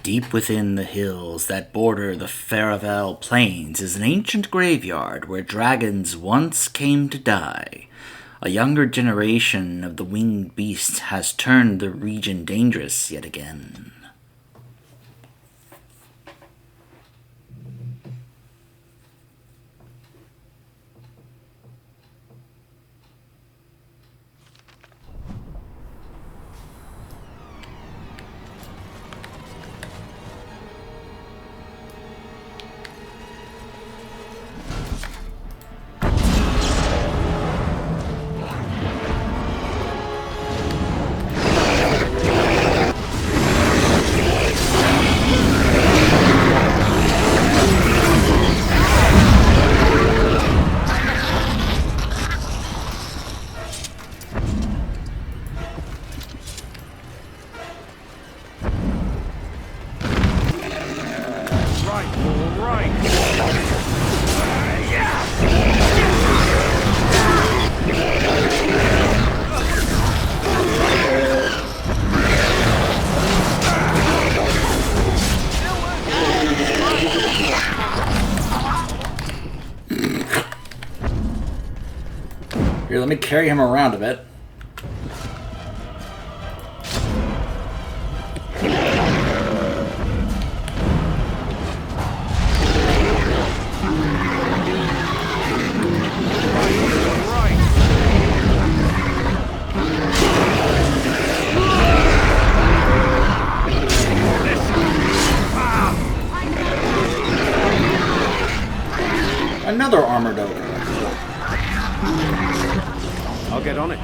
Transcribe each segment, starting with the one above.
Deep within the hills that border the Faravel Plains is an ancient graveyard where dragons once came to die. A younger generation of the winged beasts has turned the region dangerous yet again. Here, let me carry him around a bit. Another armored ogre. I'll get on it.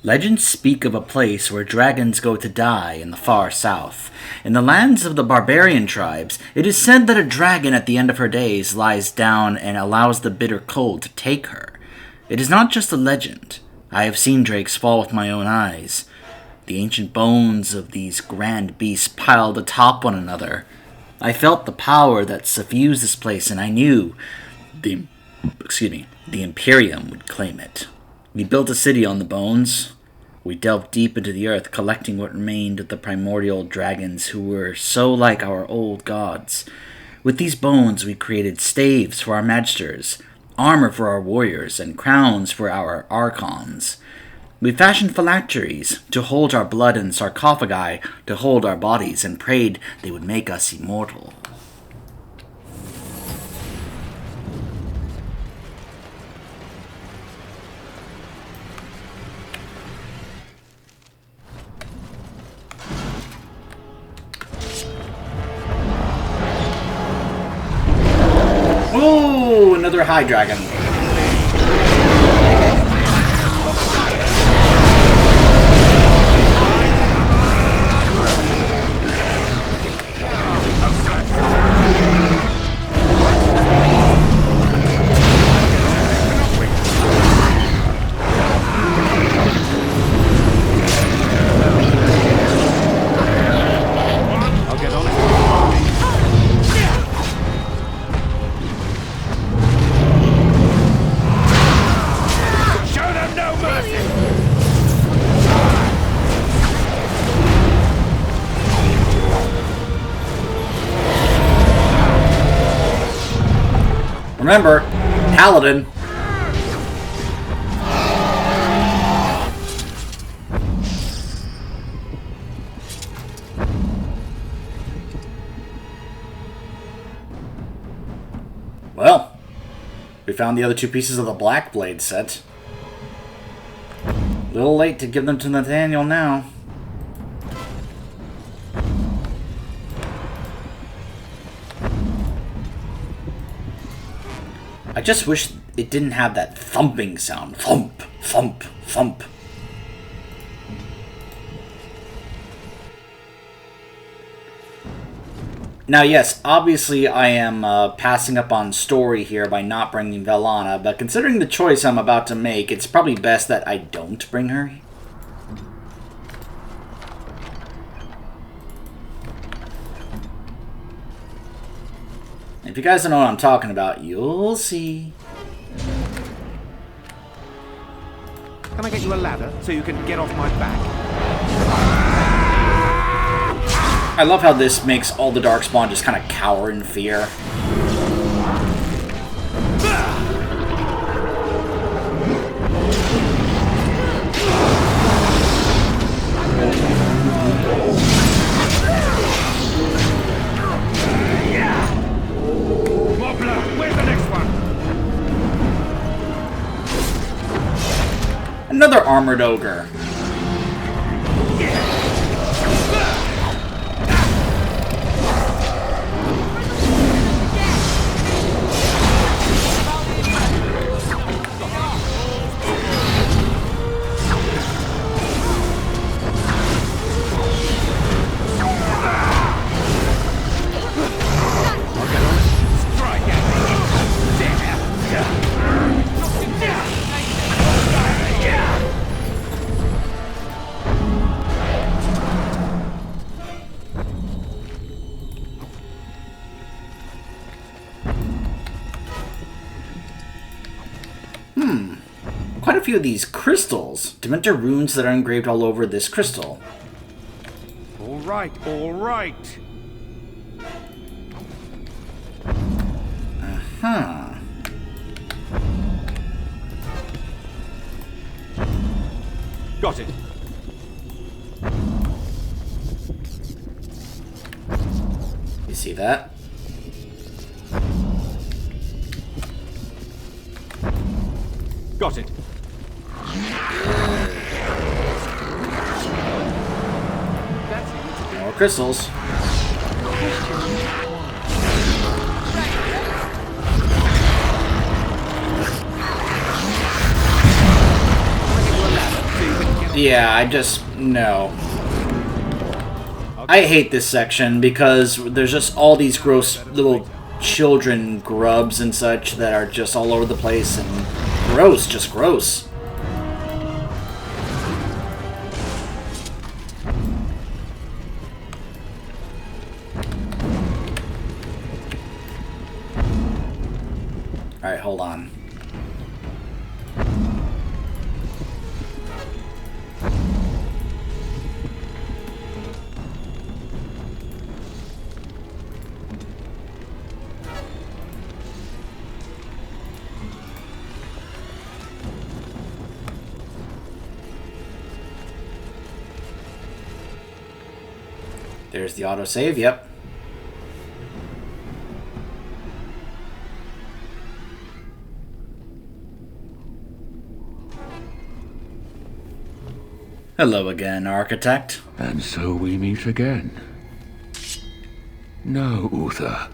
Legends speak of a place where dragons go to die in the far south. In the lands of the barbarian tribes, it is said that a dragon at the end of her days lies down and allows the bitter cold to take her. It is not just a legend. I have seen drakes fall with my own eyes. The ancient bones of these grand beasts piled atop one another. I felt the power that suffused this place, and I knew the Imperium would claim it. We built a city on the bones. We delved deep into the earth, collecting what remained of the primordial dragons who were so like our old gods. With these bones, we created staves for our magisters, armor for our warriors, and crowns for our archons. We fashioned phylacteries to hold our blood and sarcophagi to hold our bodies, and prayed they would make us immortal. Oh, another high dragon. Remember, Paladin. Well, we found the other two pieces of the Black Blade set. A little late to give them to Nathaniel now. I just wish it didn't have that thumping sound. Thump, thump, thump. Now, yes, obviously I am passing up on story here by not bringing Velana, but considering the choice I'm about to make, it's probably best that I don't bring her. If you guys don't know what I'm talking about, you'll see. Can I get you a ladder so you can get off my back? I love how this makes all the Darkspawn just kind of cower in fear. Where's the next one? Another armored ogre. Quite a few of these crystals. Dementor runes that are engraved all over this crystal. All right, all right. Huh. Got it. You see that? Got it. More crystals. Yeah, I just... no. I hate this section because there's just all these gross little children grubs and such that are just all over the place and gross, just gross. Alright, hold on. There's the autosave, yep. Hello again, Architect. And so we meet again. No, Uther.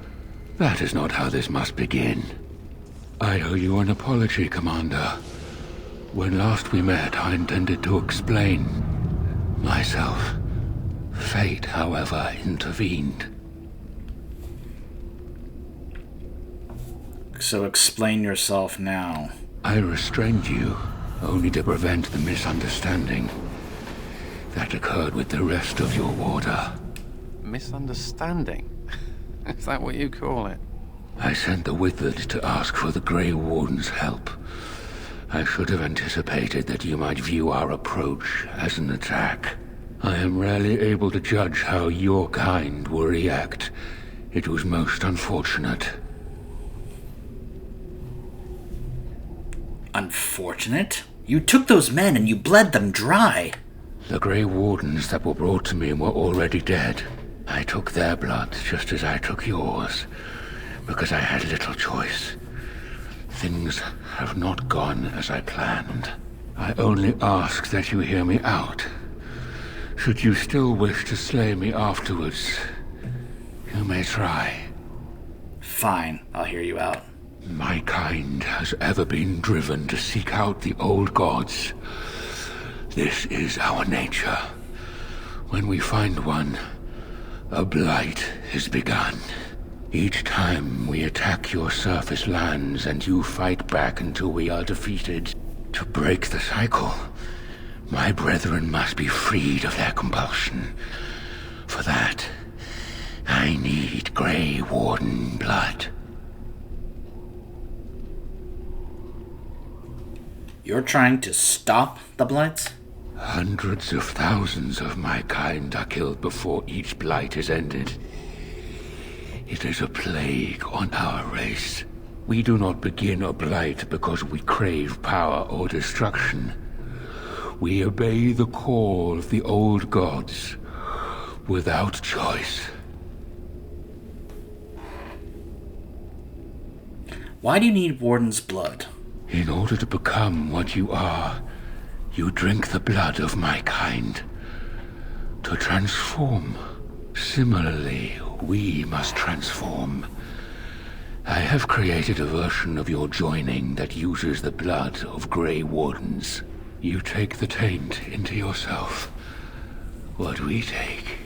That is not how this must begin. I owe you an apology, Commander. When last we met, I intended to explain myself. Fate, however, intervened. So explain yourself now. I restrained you, only to prevent the misunderstanding that occurred with the rest of your order. Misunderstanding? Is that what you call it? I sent the Withered to ask for the Grey Warden's help. I should have anticipated that you might view our approach as an attack. I am rarely able to judge how your kind will react. It was most unfortunate. Unfortunate? You took those men and you bled them dry. The Grey Wardens that were brought to me were already dead. I took their blood just as I took yours, because I had little choice. Things have not gone as I planned. I only ask that you hear me out. Should you still wish to slay me afterwards, you may try. Fine, I'll hear you out. My kind has ever been driven to seek out the old gods. This is our nature. When we find one, a blight is begun. Each time we attack your surface lands and you fight back until we are defeated. To break the cycle, my brethren must be freed of their compulsion. For that, I need Grey Warden blood. You're trying to stop the blights? Hundreds of thousands of my kind are killed before each blight is ended. It is a plague on our race. We do not begin a blight because we crave power or destruction. We obey the call of the old gods without choice. Why do you need Warden's blood? In order to become what you are, you drink the blood of my kind. To transform. Similarly, we must transform. I have created a version of your joining that uses the blood of Grey Wardens. You take the taint into yourself. What we take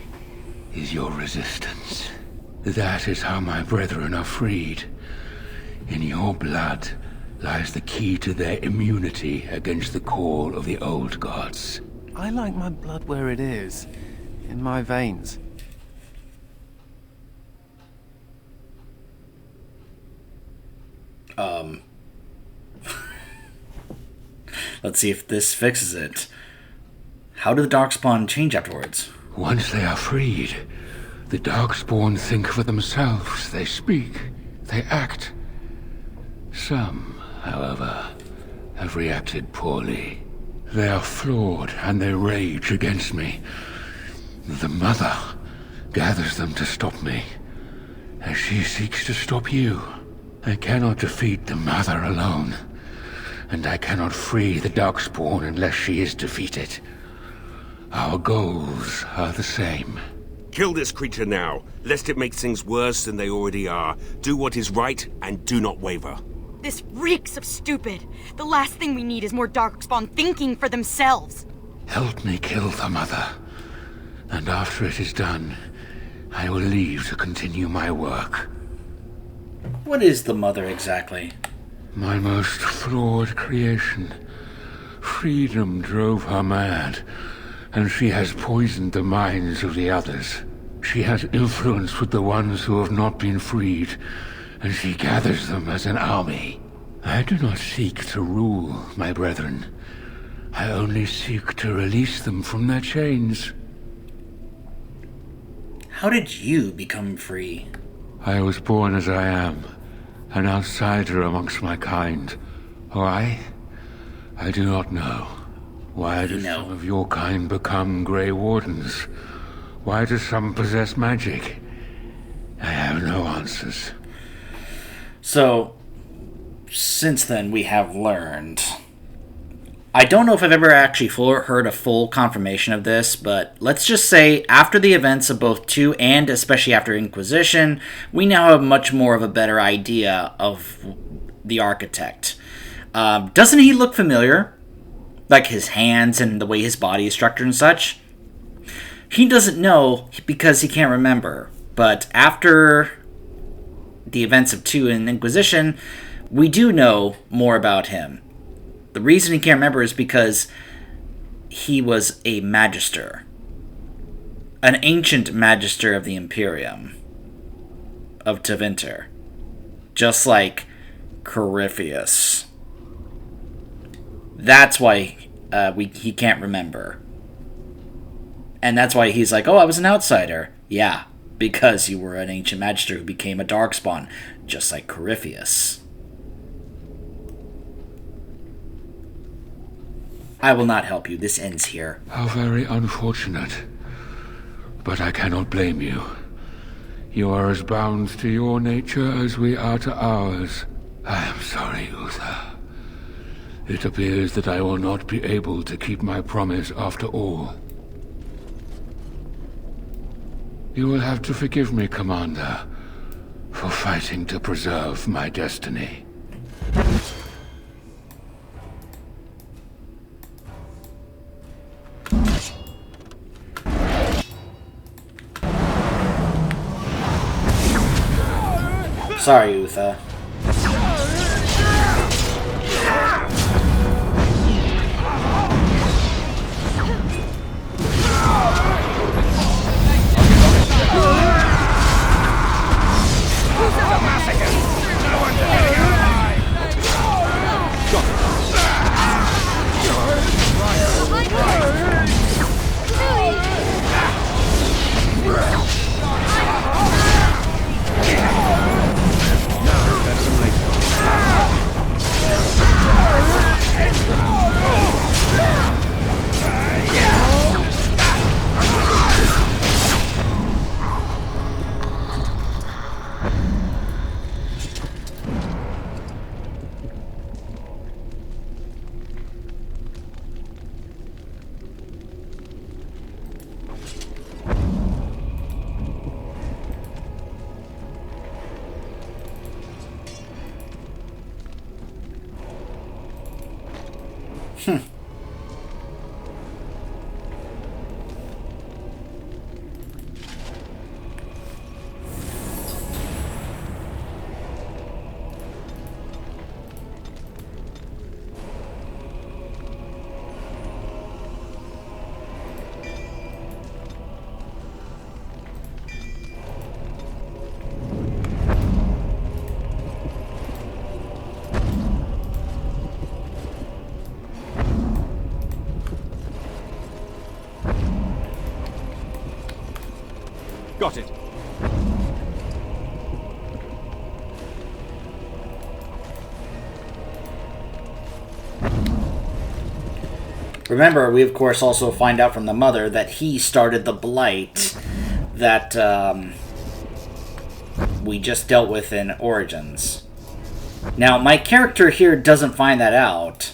is your resistance. That is how my brethren are freed. In your blood lies the key to their immunity against the call of the old gods. I like my blood where it is, in my veins. Let's see if this fixes it. How do the Darkspawn change afterwards? Once they are freed, the Darkspawn think for themselves. They speak. They act. Some, however, have reacted poorly. They are flawed and they rage against me. The Mother gathers them to stop me, as she seeks to stop you. I cannot defeat the Mother alone, and I cannot free the Darkspawn unless she is defeated. Our goals are the same. Kill this creature now, lest it make things worse than they already are. Do what is right, and do not waver. This reeks of stupid. The last thing we need is more Darkspawn thinking for themselves. Help me kill the Mother, and after it is done, I will leave to continue my work. What is the Mother exactly? My most flawed creation. Freedom drove her mad, and she has poisoned the minds of the others. She has influence with the ones who have not been freed, and she gathers them as an army. I do not seek to rule, my brethren. I only seek to release them from their chains. How did you become free? I was born as I am, an outsider amongst my kind. Why? I do not know. Why do some of your kind become Grey Wardens? Why do some possess magic? I have no answers. So, since then we have learned. I don't know if I've ever actually heard a full confirmation of this, but let's just say after the events of both 2 and especially after Inquisition, we now have much more of a better idea of the Architect. Doesn't he look familiar? Like his hands and the way his body is structured and such? He doesn't know because he can't remember, but after the events of 2 and Inquisition, we do know more about him. The reason he can't remember is because he was a magister. An ancient magister of the Imperium. Of Tevinter. Just like Corypheus. That's why he can't remember. And that's why he's like, oh, I was an outsider. Yeah, because you were an ancient magister who became a Darkspawn. Just like Corypheus. I will not help you. This ends here. How very unfortunate. But I cannot blame you. You are as bound to your nature as we are to ours. I am sorry, Uther. It appears that I will not be able to keep my promise after all. You will have to forgive me, Commander. for fighting to preserve my destiny. Sorry, Utha. Got it. Remember, we of course also find out from the mother that he started the blight that we just dealt with in Origins. Now, my character here doesn't find that out,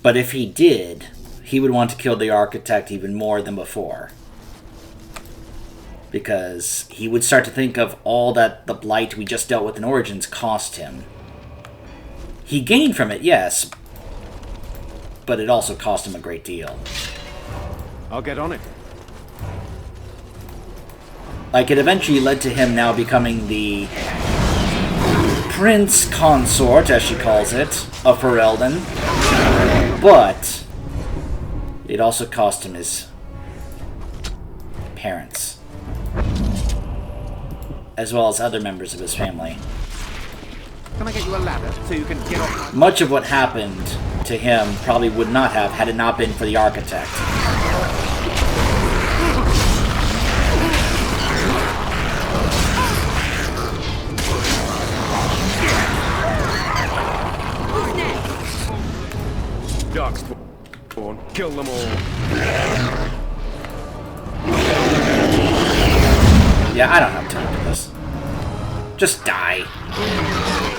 but if he did, he would want to kill the Architect even more than before. Because he would start to think of all that the blight we just dealt with in Origins cost him. He gained from it, yes, but it also cost him a great deal. I'll get on it. Like, it eventually led to him now becoming the Prince Consort, as she calls it, of Ferelden. But it also cost him his parents, as well as other members of his family. Can I get you a ladder so you can get off? Much of what happened to him probably would not have had it not been for the Architect. Darkspawn, kill them all. Yeah, I don't have time for this. Just die.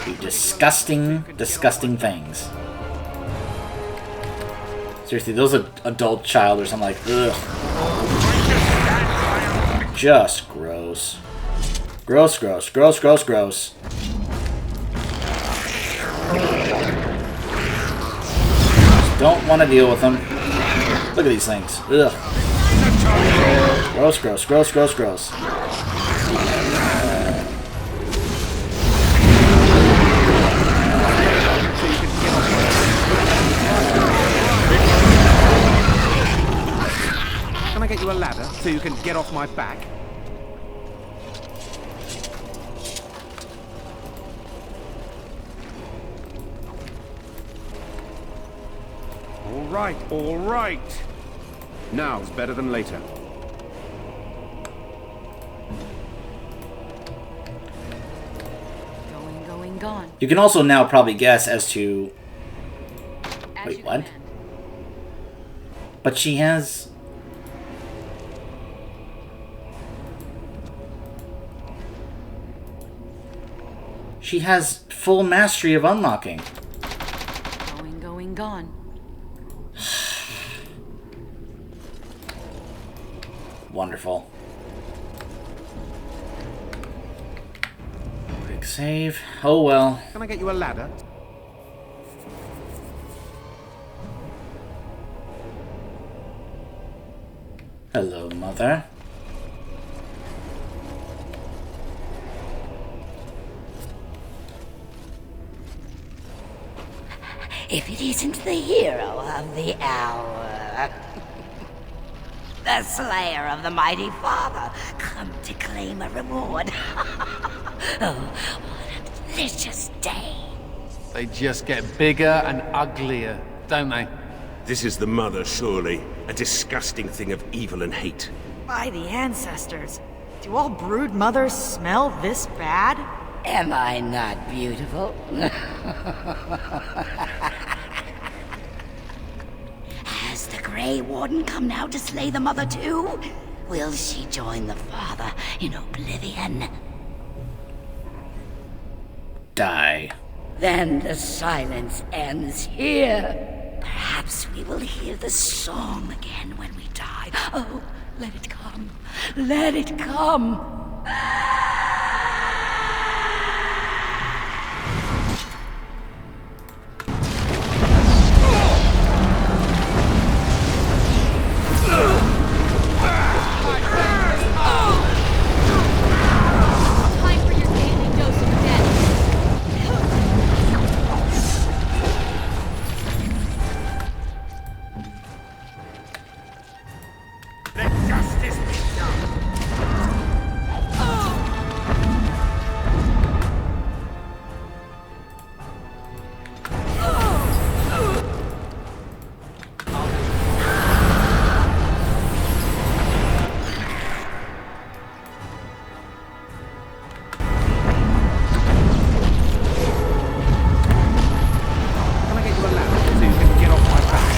You disgusting, disgusting things. Seriously, those adult child or something like, ugh. Just gross. Gross, gross, gross, gross, gross. Just don't want to deal with them. Look at these things. Ugh. Gross, gross, gross, gross, gross. Can I get you a ladder so you can get off my back? All right, all right. Now's better than later. Going, gone. You can also now probably guess as to... As Wait, you what? command. But she has... She has full mastery of unlocking. Going, gone. Wonderful. save. Oh well. Can I get you a ladder? Hello, Mother. If it isn't the hero of the hour. The slayer of the mighty father, come to claim a reward. Oh, what a delicious day. They just get bigger and uglier, don't they? This is the mother, surely. A disgusting thing of evil and hate. By the ancestors. Do all brood mothers smell this bad? Am I not beautiful? Has the Grey Warden come now to slay the mother too? Will she join the father in oblivion? Die. Then the silence ends here. Perhaps we will hear the song again when we die. Oh, let it come. Let it come. Time for your daily dose of death. Let justice be done. Can I get you a ladder so you can get off my back?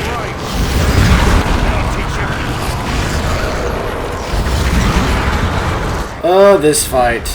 Right. I'll teach you. Oh, this fight.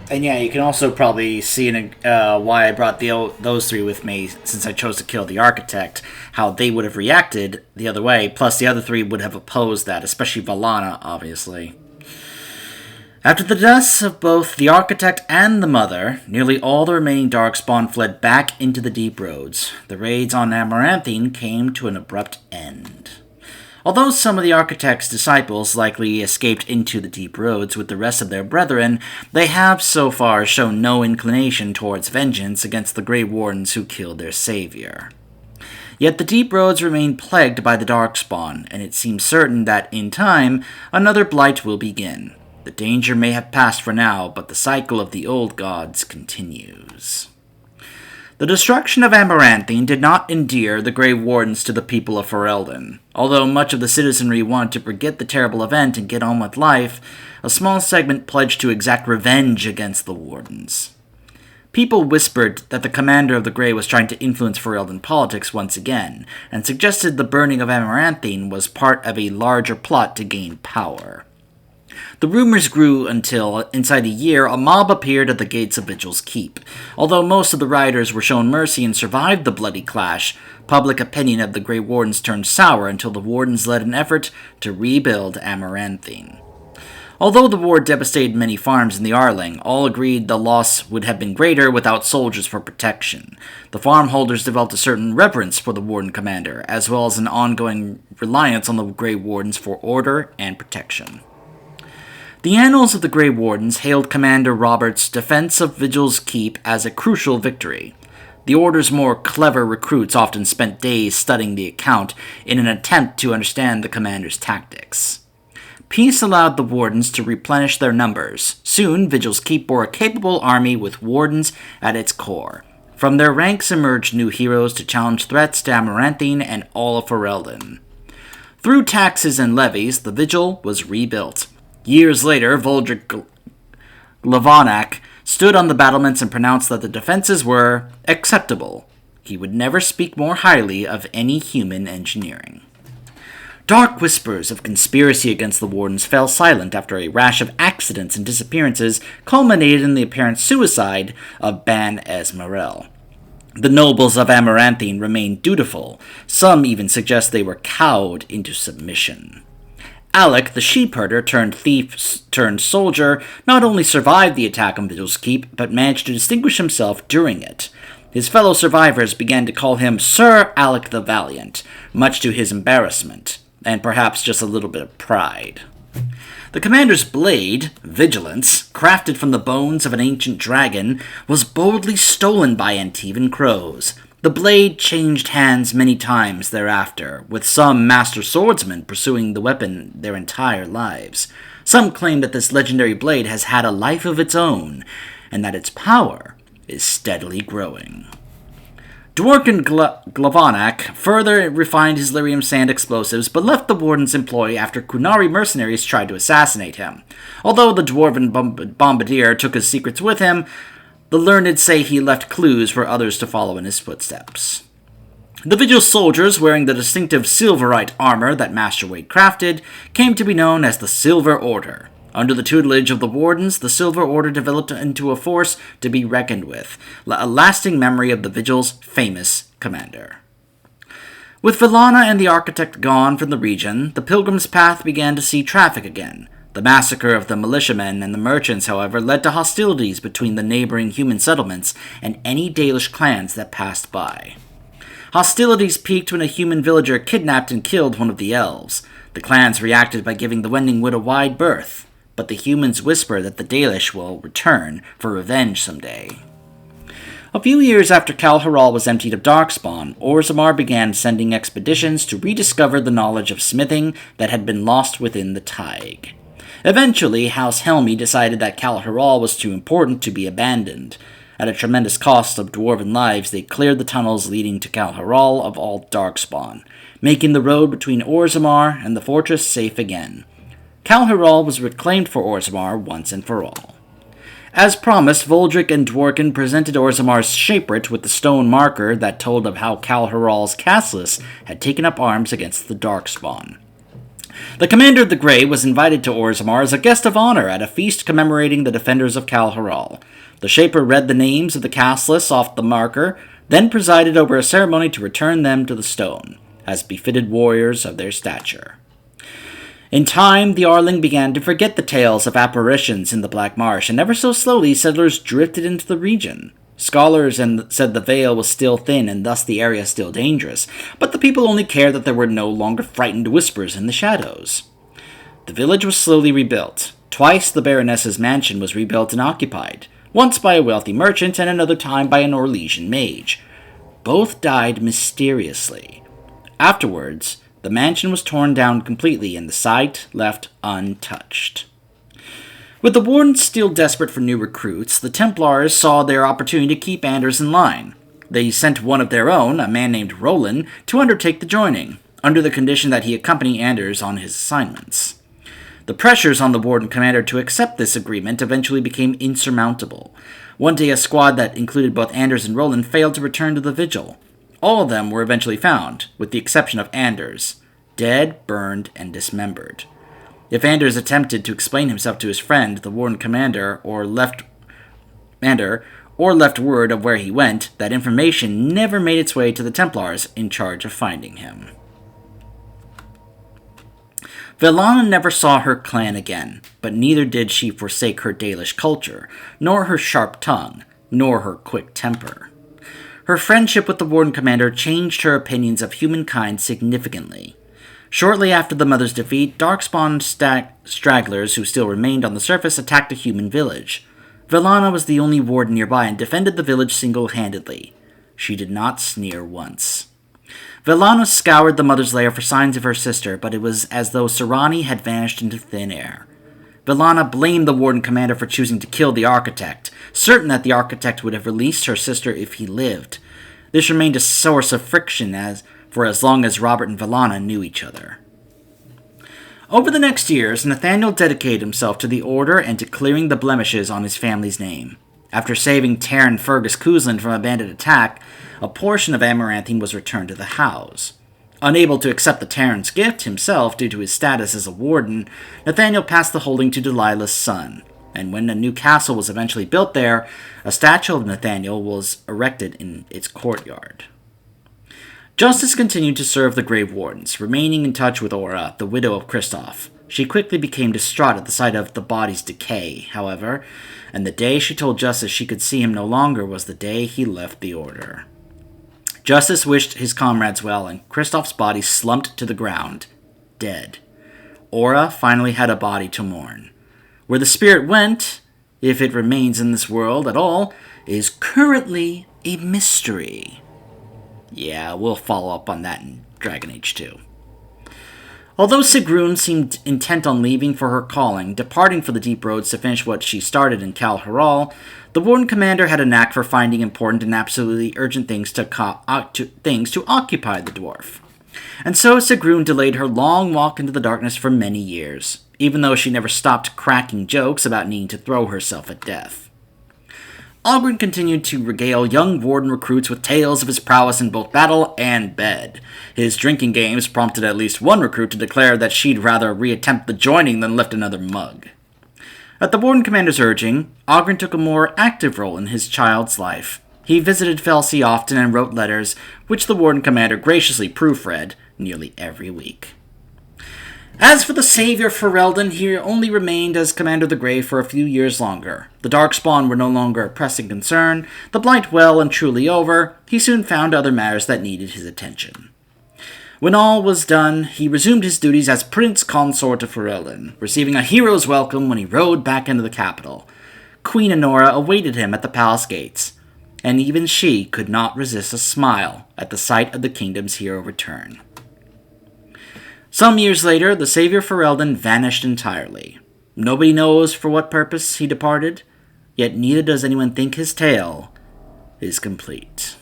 And yeah, you can also probably see why I brought those three with me, since I chose to kill the architect, how they would have reacted the other way, plus the other three would have opposed that, especially Valana, obviously. After the deaths of both the architect and the mother, nearly all the remaining Darkspawn fled back into the Deep Roads. The raids on Amaranthine came to an abrupt end. Although some of the architect's disciples likely escaped into the Deep Roads with the rest of their brethren, they have so far shown no inclination towards vengeance against the Grey Wardens who killed their savior. Yet the Deep Roads remain plagued by the Darkspawn, and it seems certain that, in time, another blight will begin. The danger may have passed for now, but the cycle of the old gods continues. The destruction of Amaranthine did not endear the Grey Wardens to the people of Ferelden. Although much of the citizenry wanted to forget the terrible event and get on with life, a small segment pledged to exact revenge against the Wardens. People whispered that the commander of the Grey was trying to influence Ferelden politics once again, and suggested the burning of Amaranthine was part of a larger plot to gain power. The rumors grew until, inside a year, a mob appeared at the gates of Vigil's Keep. Although most of the riders were shown mercy and survived the bloody clash, public opinion of the Grey Wardens turned sour until the Wardens led an effort to rebuild Amaranthine. Although the war devastated many farms in the Arling, all agreed the loss would have been greater without soldiers for protection. The farm holders developed a certain reverence for the Warden Commander, as well as an ongoing reliance on the Grey Wardens for order and protection. The annals of the Grey Wardens hailed Commander Robert's defense of Vigil's Keep as a crucial victory. The Order's more clever recruits often spent days studying the account in an attempt to understand the commander's tactics. Peace allowed the Wardens to replenish their numbers. Soon, Vigil's Keep bore a capable army with Wardens at its core. From their ranks emerged new heroes to challenge threats to Amaranthine and all of Ferelden. Through taxes and levies, the Vigil was rebuilt. Years later, Voldrik Glavanak stood on the battlements and pronounced that the defenses were acceptable. He would never speak more highly of any human engineering. Dark whispers of conspiracy against the Wardens fell silent after a rash of accidents and disappearances culminated in the apparent suicide of Ban Esmerel. The nobles of Amaranthine remained dutiful. Some even suggest they were cowed into submission. Alec, the sheepherder turned thief turned soldier, not only survived the attack on Vigil's Keep, but managed to distinguish himself during it. His fellow survivors began to call him Sir Alec the Valiant, much to his embarrassment, and perhaps just a little bit of pride. The commander's blade, Vigilance, crafted from the bones of an ancient dragon, was boldly stolen by Antivan crows. The blade changed hands many times thereafter, with some master swordsmen pursuing the weapon their entire lives. Some claim that this legendary blade has had a life of its own, and that its power is steadily growing. Dworkin Glavanak further refined his lyrium sand explosives, but left the Warden's employ after Kunari mercenaries tried to assassinate him. Although the Dwarven bombardier took his secrets with him, the learned say he left clues for others to follow in his footsteps. The Vigil soldiers, wearing the distinctive silverite armor that Master Wade crafted, came to be known as the Silver Order. Under the tutelage of the Wardens, the Silver Order developed into a force to be reckoned with, a lasting memory of the Vigil's famous commander. With Villana and the Architect gone from the region, the Pilgrim's Path began to see traffic again. The massacre of the militiamen and the merchants, however, led to hostilities between the neighboring human settlements and any Dalish clans that passed by. Hostilities peaked when a human villager kidnapped and killed one of the elves. The clans reacted by giving the Wending Wood a wide berth, but the humans whisper that the Dalish will return for revenge someday. A few years after Kal Haral was emptied of Darkspawn, Orzammar began sending expeditions to rediscover the knowledge of smithing that had been lost within the Taig. Eventually, House Helmi decided that Kal Haral was too important to be abandoned. At a tremendous cost of dwarven lives, they cleared the tunnels leading to Kal Haral of all Darkspawn, making the road between Orzammar and the fortress safe again. Kal Haral was reclaimed for Orzammar once and for all. As promised, Voldrik and Dworkin presented Orzammar's shapelet with the stone marker that told of how Kal Haral's Castles had taken up arms against the Darkspawn. The commander of the Grey was invited to Orzammar as a guest of honor at a feast commemorating the defenders of Kal Haral. The Shaper read the names of the Castles off the marker, then presided over a ceremony to return them to the stone, as befitted warriors of their stature. In time, the Arling began to forget the tales of apparitions in the Black Marsh, and ever so slowly settlers drifted into the region. Scholars said the veil was still thin and thus the area still dangerous, but the people only cared that there were no longer frightened whispers in the shadows. The village was slowly rebuilt. Twice the Baroness's mansion was rebuilt and occupied, once by a wealthy merchant and another time by an Orlesian mage. Both died mysteriously. Afterwards, the mansion was torn down completely and the site left untouched. With the Wardens still desperate for new recruits, the Templars saw their opportunity to keep Anders in line. They sent one of their own, a man named Roland, to undertake the joining, under the condition that he accompany Anders on his assignments. The pressures on the Warden commander to accept this agreement eventually became insurmountable. One day a squad that included both Anders and Roland failed to return to the Vigil. All of them were eventually found, with the exception of Anders, dead, burned, and dismembered. If Anders attempted to explain himself to his friend, the Warden commander, or left word of where he went, that information never made its way to the Templars in charge of finding him. Velana never saw her clan again, but neither did she forsake her Dalish culture, nor her sharp tongue, nor her quick temper. Her friendship with the Warden Commander changed her opinions of humankind significantly. Shortly after the Mother's defeat, Darkspawn stragglers who still remained on the surface attacked a human village. Velana was the only warden nearby and defended the village single-handedly. She did not sneer once. Velana scoured the Mother's lair for signs of her sister, but it was as though Serani had vanished into thin air. Velana blamed the Warden Commander for choosing to kill the Architect, certain that the Architect would have released her sister if he lived. This remained a source of friction for as long as Robert and Velana knew each other. Over the next years, Nathaniel dedicated himself to the Order and to clearing the blemishes on his family's name. After saving Terran Fergus Kuzlin from a bandit attack, a portion of Amaranthine was returned to the house. Unable to accept the Terran's gift himself due to his status as a warden, Nathaniel passed the holding to Delilah's son, and when a new castle was eventually built there, a statue of Nathaniel was erected in its courtyard. Justice continued to serve the Grave Wardens, remaining in touch with Aura, the widow of Kristoff. She quickly became distraught at the sight of the body's decay, however, and the day she told Justice she could see him no longer was the day he left the Order. Justice wished his comrades well, and Kristoff's body slumped to the ground, dead. Aura finally had a body to mourn. Where the spirit went, if it remains in this world at all, is currently a mystery. Yeah, we'll follow up on that in Dragon Age 2. Although Sigrun seemed intent on leaving for her calling, departing for the Deep Roads to finish what she started in Kal Haral, the Warden Commander had a knack for finding important and absolutely urgent things to occupy the dwarf. And so Sigrun delayed her long walk into the darkness for many years, even though she never stopped cracking jokes about needing to throw herself at death. Ogren continued to regale young Warden recruits with tales of his prowess in both battle and bed. His drinking games prompted at least one recruit to declare that she'd rather reattempt the joining than lift another mug. At the Warden Commander's urging, Ogren took a more active role in his child's life. He visited Felsi often and wrote letters, which the Warden Commander graciously proofread nearly every week. As for the savior Ferelden, he only remained as Commander of the Grave for a few years longer. The Darkspawn were no longer a pressing concern, the Blight well and truly over, he soon found other matters that needed his attention. When all was done, he resumed his duties as Prince Consort of Ferelden, receiving a hero's welcome when he rode back into the capital. Queen Honora awaited him at the palace gates, and even she could not resist a smile at the sight of the kingdom's hero return. Some years later, the savior Ferelden vanished entirely. Nobody knows for what purpose he departed, yet neither does anyone think his tale is complete.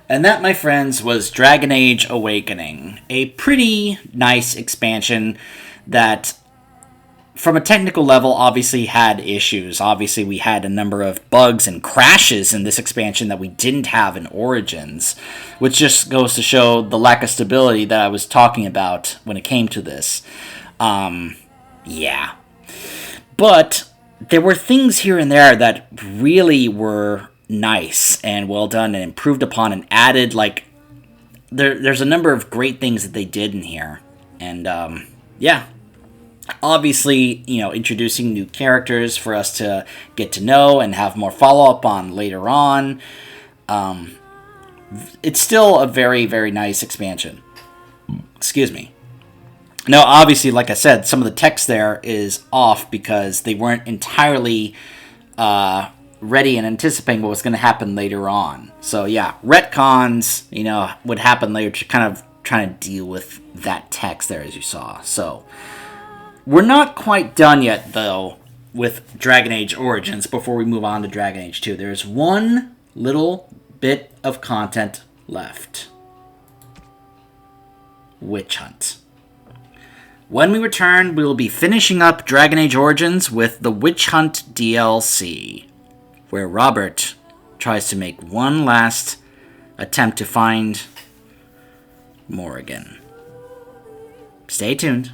And that, my friends, was Dragon Age Awakening. A pretty nice expansion that, from a technical level, obviously had issues. Obviously, we had a number of bugs and crashes in this expansion that we didn't have in Origins, which just goes to show the lack of stability that I was talking about when it came to this. Yeah. But there were things here and there that really were nice and well done and improved upon and added, there's a number of great things that they did in here. And, yeah. Obviously, introducing new characters for us to get to know and have more follow-up on later on. It's still a very, very nice expansion. Excuse me. Now, obviously, like I said, some of the text there is off because they weren't entirely ready and anticipating what was going to happen later on. So, yeah, retcons, would happen later to kind of trying to deal with that text there, as you saw. So, we're not quite done yet, though, with Dragon Age Origins before we move on to Dragon Age 2. There's one little bit of content left. Witch Hunt. When we return, we will be finishing up Dragon Age Origins with the Witch Hunt DLC, where Robert tries to make one last attempt to find Morrigan. Stay tuned.